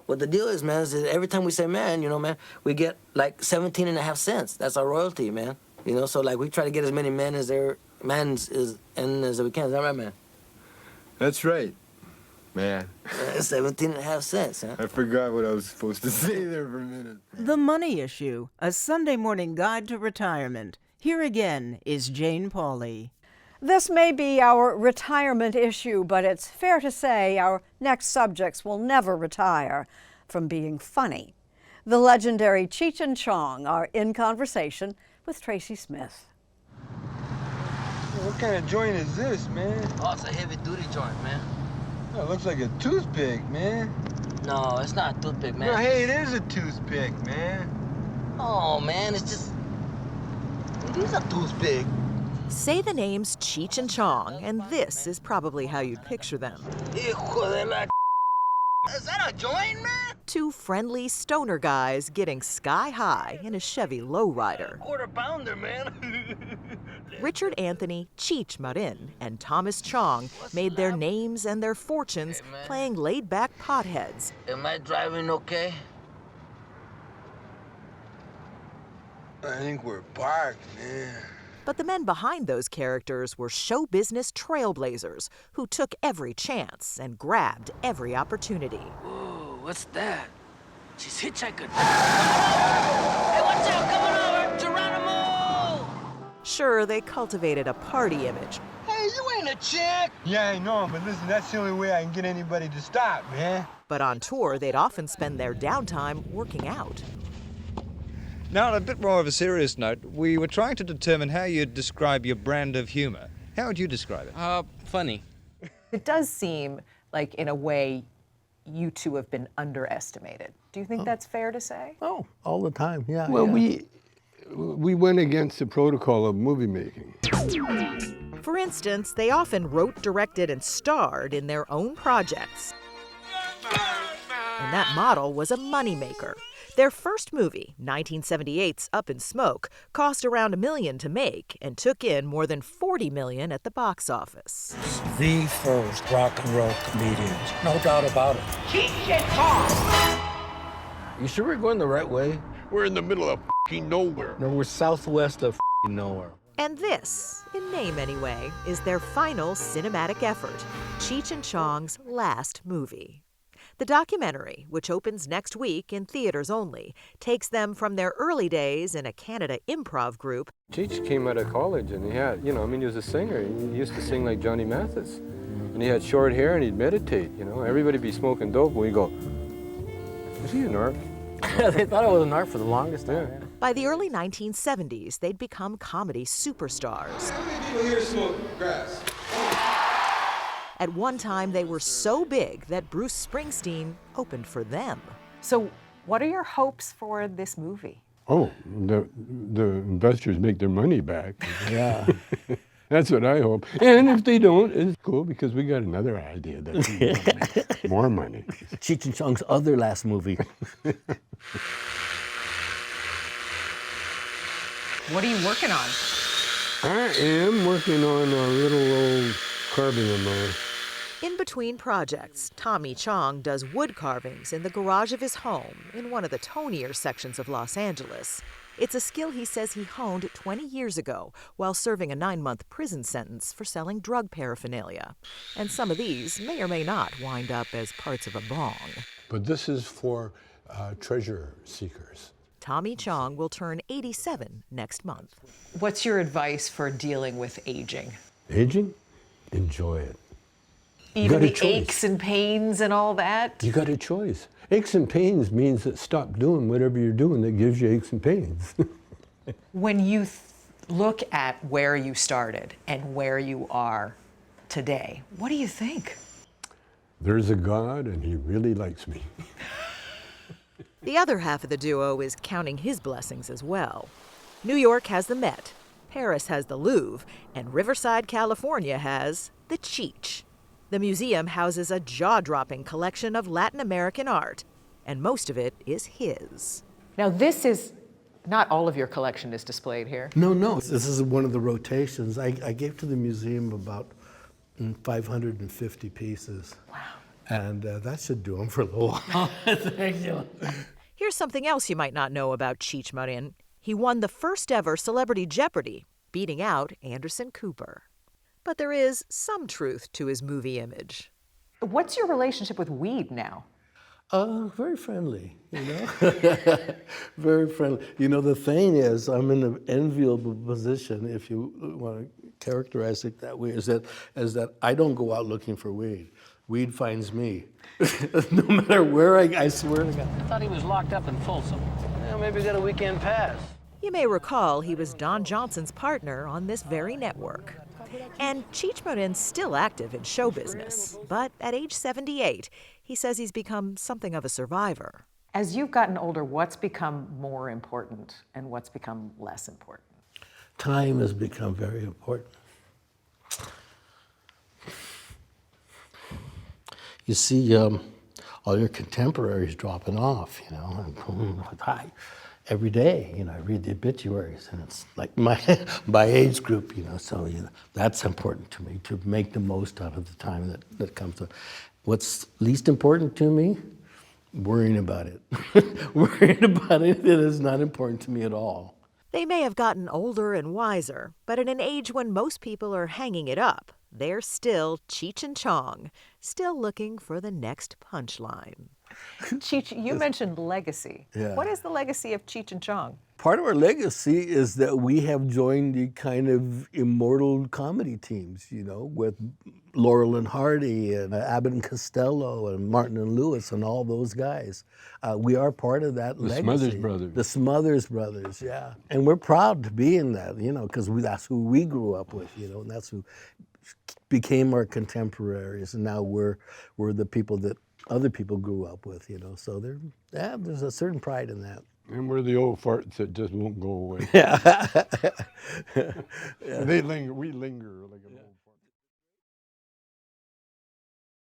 what the deal is, man, is that every time we say man, you know, man, we get like 17 and a half cents. That's our royalty, man. You know, so like we try to get as many men as there mans as we can. Is that right, man? That's right, man. 17 and a half cents, huh? I forgot what I was supposed to say there for a minute. The Money Issue, a Sunday morning guide to retirement. Here again is Jane Pauley. This may be our retirement issue, but it's fair to say our next subjects will never retire from being funny. The legendary Cheech and Chong are in conversation with Tracy Smith. What kind of joint is this, man? Oh, it's a heavy-duty joint, man. Oh, it looks like a toothpick, man. No, it's not a toothpick, man. No, hey, it is a toothpick, man. Oh, man, it's just... It is a toothpick. Say the names Cheech and Chong, and this is probably how you'd picture them. Hijo de la... Is that a joint, man? Two friendly stoner guys getting sky high in a Chevy lowrider. Quarter-pounder, man. Richard Anthony, Cheech Marin, and Thomas Chong made their names and their fortunes playing laid-back potheads. Am I driving okay? I think we're parked, man. But the men behind those characters were show business trailblazers who took every chance and grabbed every opportunity. Whoa, what's that? She's hitchhiking. Hey, watch out, coming over! Geronimo! Sure, they cultivated a party image, Hey, you ain't a chick! Yeah, I know, but listen, that's the only way I can get anybody to stop, man. but on tour they'd often spend their downtime working out. Now, on a bit more of a serious note, we were trying to determine how you'd describe your brand of humor. How would you describe it? Funny. It does seem like, in a way, you two have been underestimated. Do you think that's fair to say? Oh, all the time, yeah. Well, yeah. we went against the protocol of movie making. For instance, they often wrote, directed, and starred in their own projects. And that model was a moneymaker. Their first movie, 1978's Up in Smoke, cost around $1 million to make and took in more than $40 million at the box office. The first rock and roll comedians, no doubt about it. Cheech and Chong! You sure we're going the right way? We're in the middle of f***ing nowhere. No, we're southwest of f***ing nowhere. And this, in name anyway, is their final cinematic effort, Cheech and Chong's last movie. The documentary, which opens next week in theaters only, takes them from their early days in a Canada improv group. Cheech came out of college and he had, he was a singer. He used to sing like Johnny Mathis. And he had short hair and he'd meditate, Everybody be smoking dope and we'd go, is he a narc? They thought it was an art for the longest time. Yeah. By the early 1970s, they'd become comedy superstars. How many people here smoke grass? At one time, they were so big that Bruce Springsteen opened for them. So what are your hopes for this movie? Oh, the investors make their money back. Yeah. That's what I hope. And if they don't, it's cool because we got another idea that more money. Cheech and Chong's other last movie. What are you working on? I am working on a little old carving of mine. In between projects, Tommy Chong does wood carvings in the garage of his home in one of the tonier sections of Los Angeles. It's a skill he says he honed 20 years ago while serving a 9-month prison sentence for selling drug paraphernalia. And some of these may or may not wind up as parts of a bong. But this is for treasure seekers. Tommy Chong will turn 87 next month. What's your advice for dealing with aging? Aging? Enjoy it. Even the aches and pains and all that? You got a choice. Aches and pains means that stop doing whatever you're doing that gives you aches and pains. When you look at where you started and where you are today, what do you think? There's a God and he really likes me. The other half of the duo is counting his blessings as well. New York has the Met, Paris has the Louvre, and Riverside, California has the Cheech. The museum houses a jaw-dropping collection of Latin American art, and most of it is his. Now this is, not all of your collection is displayed here. No, this is one of the rotations. I gave to the museum about 550 pieces. Wow. And that should do him for a little while. Thank you. Here's something else you might not know about Cheech Marin. He won the first ever Celebrity Jeopardy, beating out Anderson Cooper. But there is some truth to his movie image. What's your relationship with weed now? Very friendly, you know? Very friendly. You know, the thing is, I'm in an enviable position, if you want to characterize it that way, is that I don't go out looking for weed. Weed finds me. No matter where I swear to God. I thought he was locked up in Folsom. Well, maybe we got a weekend pass. You may recall he was Don Johnson's partner on this very network. And Cheech Marin's still active in show business, but at age 78, he says he's become something of a survivor. As you've gotten older, what's become more important and what's become less important? Time has become very important. You see all your contemporaries dropping off, you know, and every day, you know, I read the obituaries, and it's like my age group, you know, so you know, that's important to me, to make the most out of the time that comes up. What's least important to me? Worrying about it. Worrying about it is not important to me at all. They may have gotten older and wiser, but in an age when most people are hanging it up, they're still Cheech and Chong, still looking for the next punchline. Cheech, you mentioned legacy. Yeah. What is the legacy of Cheech and Chong? Part of our legacy is that we have joined the kind of immortal comedy teams, you know, with Laurel and Hardy and Abbott and Costello and Martin and Lewis and all those guys. We are part of that legacy. The Smothers Brothers. The Smothers Brothers, yeah. And we're proud to be in that, you know, because that's who we grew up with, you know, and that's who became our contemporaries. And now we're the people that other people grew up with, you know. So there's a certain pride in that. And we're the old farts that just won't go away. Yeah. Yeah. We linger.